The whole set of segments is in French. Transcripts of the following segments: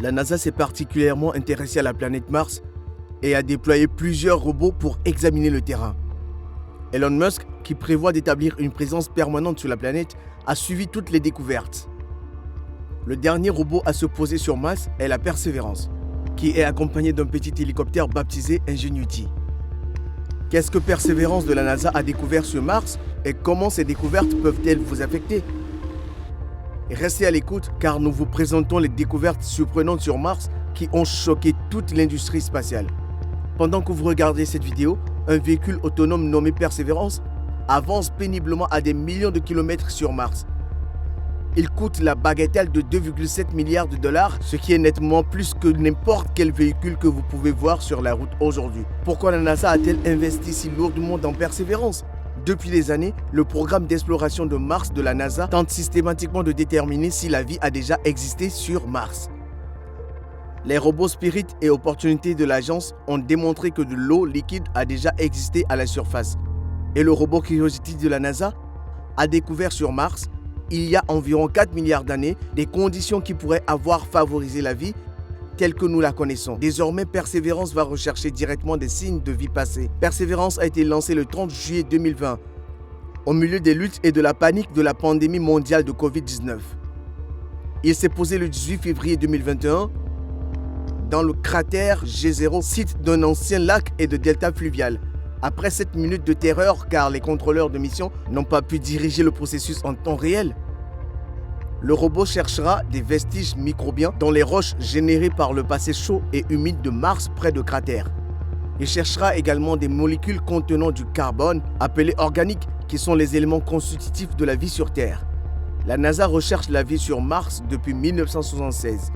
La NASA s'est particulièrement intéressée à la planète Mars et a déployé plusieurs robots pour examiner le terrain. Elon Musk, qui prévoit d'établir une présence permanente sur la planète, a suivi toutes les découvertes. Le dernier robot à se poser sur Mars est la Perseverance, qui est accompagné d'un petit hélicoptère baptisé Ingenuity. Qu'est-ce que Perseverance de la NASA a découvert sur Mars et comment ces découvertes peuvent-elles vous affecter? Restez à l'écoute car nous vous présentons les découvertes surprenantes sur Mars qui ont choqué toute l'industrie spatiale. Pendant que vous regardez cette vidéo, un véhicule autonome nommé Perseverance avance péniblement à des millions de kilomètres sur Mars. Il coûte la bagatelle de 2,7 milliards de dollars, ce qui est nettement plus que n'importe quel véhicule que vous pouvez voir sur la route aujourd'hui. Pourquoi la NASA a-t-elle investi si lourdement dans Perseverance? Depuis des années, le programme d'exploration de Mars de la NASA tente systématiquement de déterminer si la vie a déjà existé sur Mars. Les robots Spirit et Opportunity de l'agence ont démontré que de l'eau liquide a déjà existé à la surface. Et le robot Curiosity de la NASA a découvert sur Mars, il y a environ 4 milliards d'années, des conditions qui pourraient avoir favorisé la vie telle que nous la connaissons. Désormais, Perseverance va rechercher directement des signes de vie passée. Perseverance a été lancé le 30 juillet 2020, au milieu des luttes et de la panique de la pandémie mondiale de Covid-19. Il s'est posé le 18 février 2021 dans le cratère G0, site d'un ancien lac et de delta fluvial. Après 7 minutes de terreur car les contrôleurs de mission n'ont pas pu diriger le processus en temps réel, le robot cherchera des vestiges microbiens dans les roches générées par le passé chaud et humide de Mars près de cratères. Il cherchera également des molécules contenant du carbone, appelées organiques, qui sont les éléments constitutifs de la vie sur Terre. La NASA recherche la vie sur Mars depuis 1976.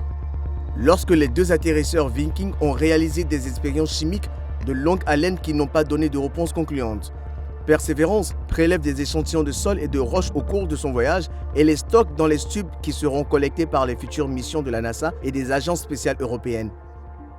Lorsque les deux atterrisseurs Viking ont réalisé des expériences chimiques de longue haleine qui n'ont pas donné de réponse concluante. Perseverance prélève des échantillons de sol et de roches au cours de son voyage et les stocke dans les tubes qui seront collectés par les futures missions de la NASA et des agences spatiales européennes.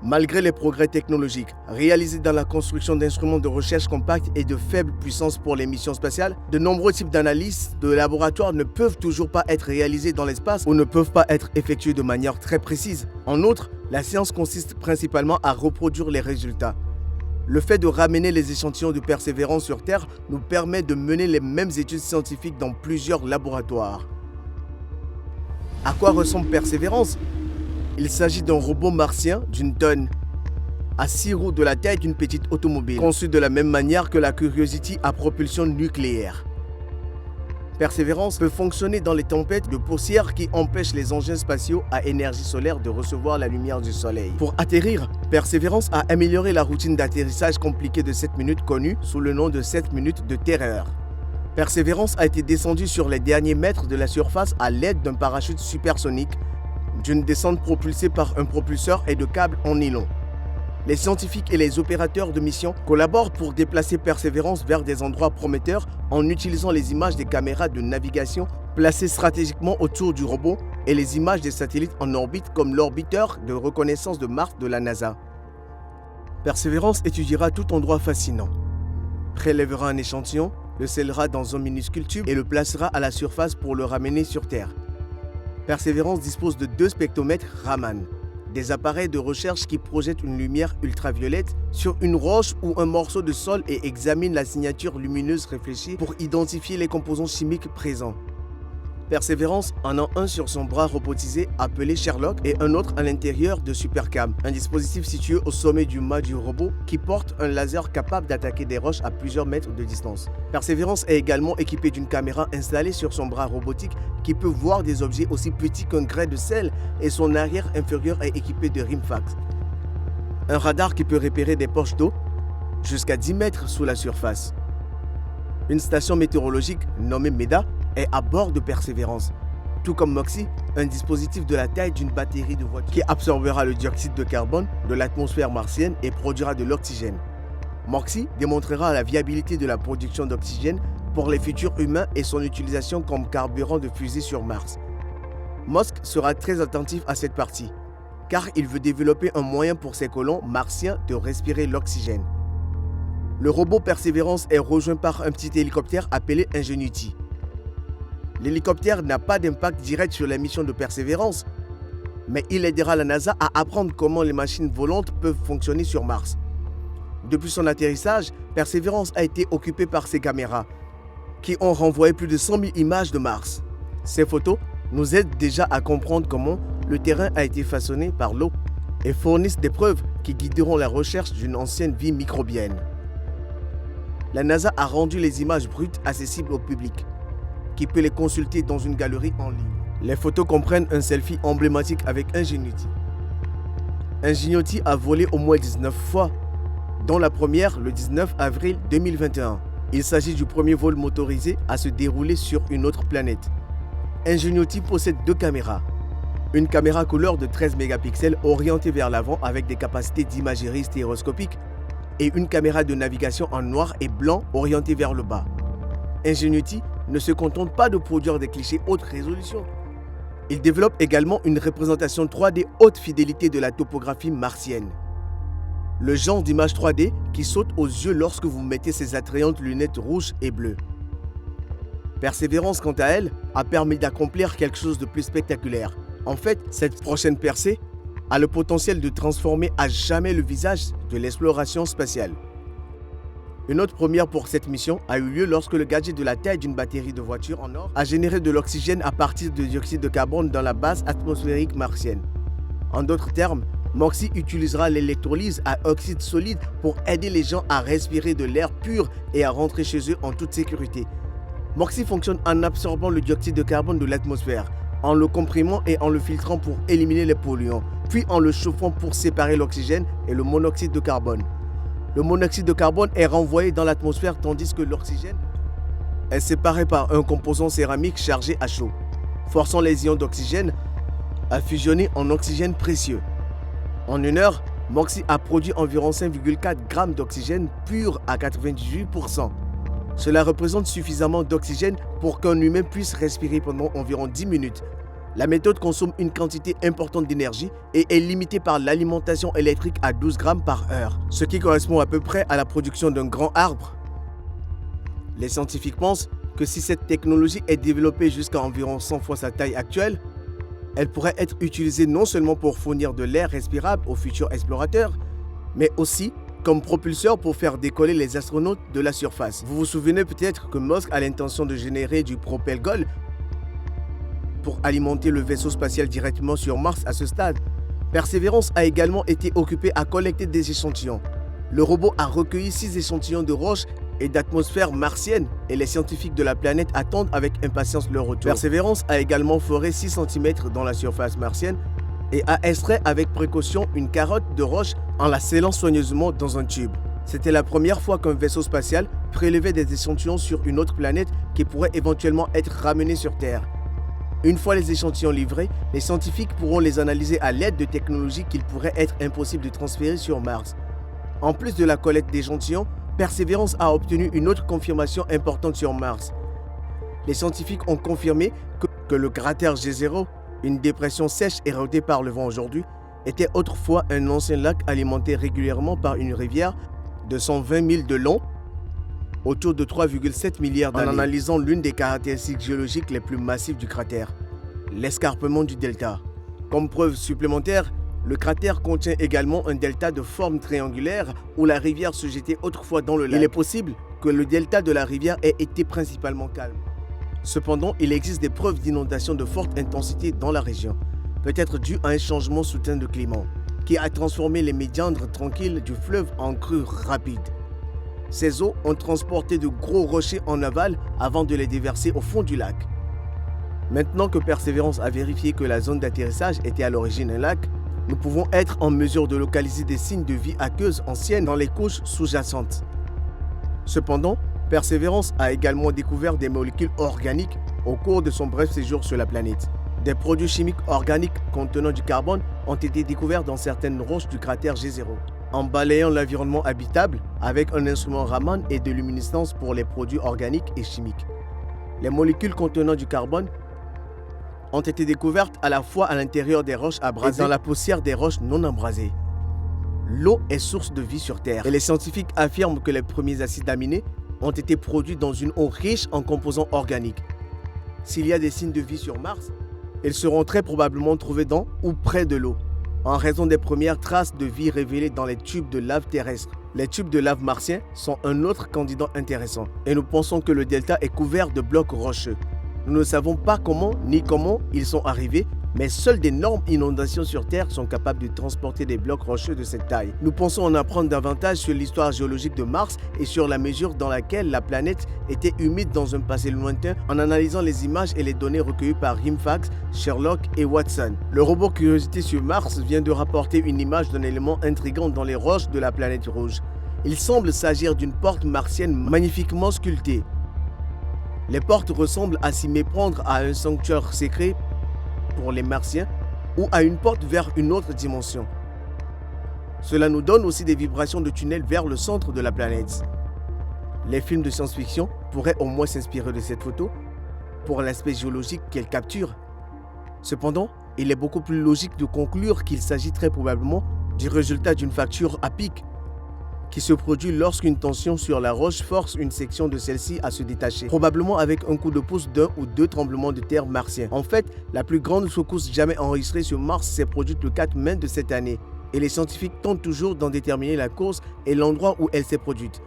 Malgré les progrès technologiques réalisés dans la construction d'instruments de recherche compacts et de faible puissance pour les missions spatiales, de nombreux types d'analyses de laboratoire ne peuvent toujours pas être réalisés dans l'espace ou ne peuvent pas être effectués de manière très précise. En outre, la science consiste principalement à reproduire les résultats. Le fait de ramener les échantillons de Persévérance sur Terre nous permet de mener les mêmes études scientifiques dans plusieurs laboratoires. À quoi ressemble Persévérance? Il s'agit d'un robot martien d'une tonne, à 6 roues de la taille d'une petite automobile, conçu de la même manière que la Curiosity à propulsion nucléaire. Perseverance peut fonctionner dans les tempêtes de poussière qui empêchent les engins spatiaux à énergie solaire de recevoir la lumière du soleil. Pour atterrir, Perseverance a amélioré la routine d'atterrissage compliquée de 7 minutes connue sous le nom de 7 minutes de terreur. Perseverance a été descendu sur les derniers mètres de la surface à l'aide d'un parachute supersonique, d'une descente propulsée par un propulseur et de câbles en nylon. Les scientifiques et les opérateurs de mission collaborent pour déplacer Perseverance vers des endroits prometteurs en utilisant les images des caméras de navigation placées stratégiquement autour du robot et les images des satellites en orbite comme l'orbiteur de reconnaissance de Mars de la NASA. Perseverance étudiera tout endroit fascinant, prélèvera un échantillon, le scellera dans un minuscule tube et le placera à la surface pour le ramener sur Terre. Perseverance dispose de 2 spectromètres Raman, des appareils de recherche qui projettent une lumière ultraviolette sur une roche ou un morceau de sol et examinent la signature lumineuse réfléchie pour identifier les composants chimiques présents. Perseverance en a un sur son bras robotisé appelé Sherlock et un autre à l'intérieur de Supercam, un dispositif situé au sommet du mât du robot qui porte un laser capable d'attaquer des roches à plusieurs mètres de distance. Perseverance est également équipé d'une caméra installée sur son bras robotique qui peut voir des objets aussi petits qu'un grain de sel et son arrière inférieur est équipé de Rimfax. Un radar qui peut repérer des poches d'eau jusqu'à 10 mètres sous la surface. Une station météorologique nommée MEDA est à bord de Perseverance, tout comme Moxie, un dispositif de la taille d'une batterie de voiture qui absorbera le dioxyde de carbone de l'atmosphère martienne et produira de l'oxygène. Moxie démontrera la viabilité de la production d'oxygène pour les futurs humains et son utilisation comme carburant de fusée sur Mars. Musk sera très attentif à cette partie, car il veut développer un moyen pour ses colons martiens de respirer l'oxygène. Le robot Perseverance est rejoint par un petit hélicoptère appelé Ingenuity. L'hélicoptère n'a pas d'impact direct sur la mission de Perseverance. mais il aidera la NASA à apprendre comment les machines volantes peuvent fonctionner sur Mars. Depuis son atterrissage, Perseverance a été occupé par ses caméras, qui ont renvoyé plus de 100 000 images de Mars. Ces photos nous aident déjà à comprendre comment le terrain a été façonné par l'eau et fournissent des preuves qui guideront la recherche d'une ancienne vie microbienne. La NASA a rendu les images brutes accessibles au public, qui peut les consulter dans une galerie en ligne. Les photos comprennent un selfie emblématique avec Ingenuity. Ingenuity a volé au moins 19 fois, dont la première le 19 avril 2021. Il s'agit du premier vol motorisé à se dérouler sur une autre planète. Ingenuity possède 2 caméras. Une caméra couleur de 13 mégapixels orientée vers l'avant avec des capacités d'imagerie stéréoscopique et une caméra de navigation en noir et blanc orientée vers le bas. Ingenuity ne se contente pas de produire des clichés haute résolution. Il développe également une représentation 3D haute fidélité de la topographie martienne. Le genre d'image 3D qui saute aux yeux lorsque vous mettez ces attrayantes lunettes rouges et bleues. Perseverance, quant à elle, a permis d'accomplir quelque chose de plus spectaculaire. En fait, cette prochaine percée a le potentiel de transformer à jamais le visage de l'exploration spatiale. Une autre première pour cette mission a eu lieu lorsque le gadget de la taille d'une batterie de voiture en or a généré de l'oxygène à partir de dioxyde de carbone dans la base atmosphérique martienne. En d'autres termes, MOXIE utilisera l'électrolyse à oxyde solide pour aider les gens à respirer de l'air pur et à rentrer chez eux en toute sécurité. MOXIE fonctionne en absorbant le dioxyde de carbone de l'atmosphère, en le comprimant et en le filtrant pour éliminer les polluants, puis en le chauffant pour séparer l'oxygène et le monoxyde de carbone. Le monoxyde de carbone est renvoyé dans l'atmosphère tandis que l'oxygène est séparé par un composant céramique chargé à chaud, forçant les ions d'oxygène à fusionner en oxygène précieux. En une heure, MOXIE a produit environ 5,4 g d'oxygène pur à 98%. Cela représente suffisamment d'oxygène pour qu'un humain puisse respirer pendant environ 10 minutes. La méthode consomme une quantité importante d'énergie et est limitée par l'alimentation électrique à 12 g par heure, ce qui correspond à peu près à la production d'un grand arbre. Les scientifiques pensent que si cette technologie est développée jusqu'à environ 100 fois sa taille actuelle, elle pourrait être utilisée non seulement pour fournir de l'air respirable aux futurs explorateurs, mais aussi comme propulseur pour faire décoller les astronautes de la surface. Vous vous souvenez peut-être que Musk a l'intention de générer du propelgol pour alimenter le vaisseau spatial directement sur Mars à ce stade. Perseverance a également été occupé à collecter des échantillons. Le robot a recueilli 6 échantillons de roches et d'atmosphère martienne et les scientifiques de la planète attendent avec impatience leur retour. Perseverance a également foré 6 cm dans la surface martienne et a extrait avec précaution une carotte de roche en la scellant soigneusement dans un tube. C'était la première fois qu'un vaisseau spatial prélevait des échantillons sur une autre planète qui pourrait éventuellement être ramené sur Terre. Une fois les échantillons livrés, les scientifiques pourront les analyser à l'aide de technologies qu'il pourrait être impossible de transférer sur Mars. En plus de la collecte d'échantillons, Perseverance a obtenu une autre confirmation importante sur Mars. Les scientifiques ont confirmé que le cratère G0, une dépression sèche érodée par le vent aujourd'hui, était autrefois un ancien lac alimenté régulièrement par une rivière de 120 milles de long, autour de 3,7 milliards d'années. En analysant l'une des caractéristiques géologiques les plus massives du cratère, l'escarpement du delta. Comme preuve supplémentaire, le cratère contient également un delta de forme triangulaire où la rivière se jetait autrefois dans le lac. Il est possible que le delta de la rivière ait été principalement calme. Cependant, il existe des preuves d'inondations de forte intensité dans la région, peut-être dû à un changement soudain de climat, qui a transformé les méandres tranquilles du fleuve en crues rapides. Ces eaux ont transporté de gros rochers en aval avant de les déverser au fond du lac. Maintenant que Perseverance a vérifié que la zone d'atterrissage était à l'origine un lac, nous pouvons être en mesure de localiser des signes de vie aqueuse ancienne dans les couches sous-jacentes. Cependant, Perseverance a également découvert des molécules organiques au cours de son bref séjour sur la planète. Des produits chimiques organiques contenant du carbone ont été découverts dans certaines roches du cratère G0. En balayant l'environnement habitable avec un instrument Raman et de luminescence pour les produits organiques et chimiques. Les molécules contenant du carbone ont été découvertes à la fois à l'intérieur des roches abrasées et dans la poussière des roches non abrasées. L'eau est source de vie sur Terre et les scientifiques affirment que les premiers acides aminés ont été produits dans une eau riche en composants organiques. S'il y a des signes de vie sur Mars, Ils seront très probablement trouvés dans ou près de l'eau, en raison des premières traces de vie révélées dans les tubes de lave terrestres. Les tubes de lave martiens sont un autre candidat intéressant, et nous pensons que le delta est couvert de blocs rocheux. Nous ne savons pas comment ni comment ils sont arrivés, mais seules d'énormes inondations sur Terre sont capables de transporter des blocs rocheux de cette taille. Nous pensons en apprendre davantage sur l'histoire géologique de Mars et sur la mesure dans laquelle la planète était humide dans un passé lointain en analysant les images et les données recueillies par Rimfax, Sherlock et Watson. Le robot Curiosity sur Mars vient de rapporter une image d'un élément intrigant dans les roches de la planète rouge. Il semble s'agir d'une porte martienne magnifiquement sculptée. Les portes ressemblent à s'y méprendre à un sanctuaire secret pour les Martiens ou à une porte vers une autre dimension. Cela nous donne aussi des vibrations de tunnels vers le centre de la planète. Les films de science-fiction pourraient au moins s'inspirer de cette photo pour l'aspect géologique qu'elle capture. Cependant, il est beaucoup plus logique de conclure qu'il s'agit très probablement du résultat d'une fracture à pic qui se produit lorsqu'une tension sur la roche force une section de celle-ci à se détacher, probablement avec un coup de pouce d'un ou deux tremblements de terre martiens. En fait, la plus grande secousse jamais enregistrée sur Mars s'est produite le 4 mai de cette année, et les scientifiques tentent toujours d'en déterminer la cause et l'endroit où elle s'est produite.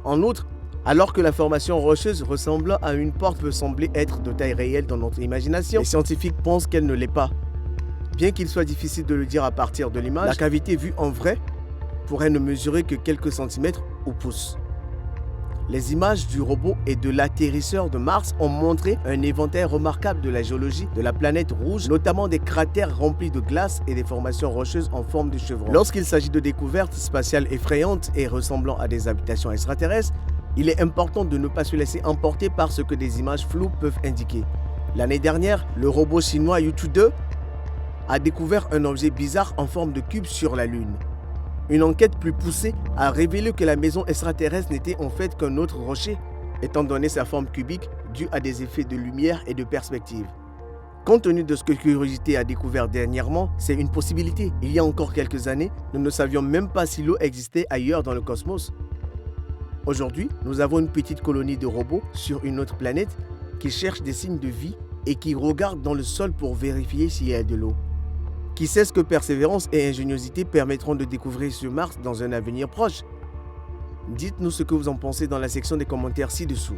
En outre, alors que la formation rocheuse ressemblant à une porte peut sembler être de taille réelle dans notre imagination, les scientifiques pensent qu'elle ne l'est pas. Bien qu'il soit difficile de le dire à partir de l'image, la cavité vue en vrai pourrait ne mesurer que quelques centimètres ou pouces. Les images du robot et de l'atterrisseur de Mars ont montré un éventail remarquable de la géologie de la planète rouge, notamment des cratères remplis de glace et des formations rocheuses en forme de chevron. Lorsqu'il s'agit de découvertes spatiales effrayantes et ressemblant à des habitations extraterrestres, il est important de ne pas se laisser emporter par ce que des images floues peuvent indiquer. L'année dernière, le robot chinois Yutu 2 a découvert un objet bizarre en forme de cube sur la Lune. Une enquête plus poussée a révélé que la maison extraterrestre n'était en fait qu'un autre rocher, étant donné sa forme cubique due à des effets de lumière et de perspective. Compte tenu de ce que Curiosity a découvert dernièrement, c'est une possibilité. Il y a encore quelques années, nous ne savions même pas si l'eau existait ailleurs dans le cosmos. Aujourd'hui, nous avons une petite colonie de robots sur une autre planète qui cherchent des signes de vie et qui regardent dans le sol pour vérifier s'il y a de l'eau. Qui sait ce que persévérance et ingéniosité permettront de découvrir sur Mars dans un avenir proche? Dites-nous ce que vous en pensez dans la section des commentaires ci-dessous.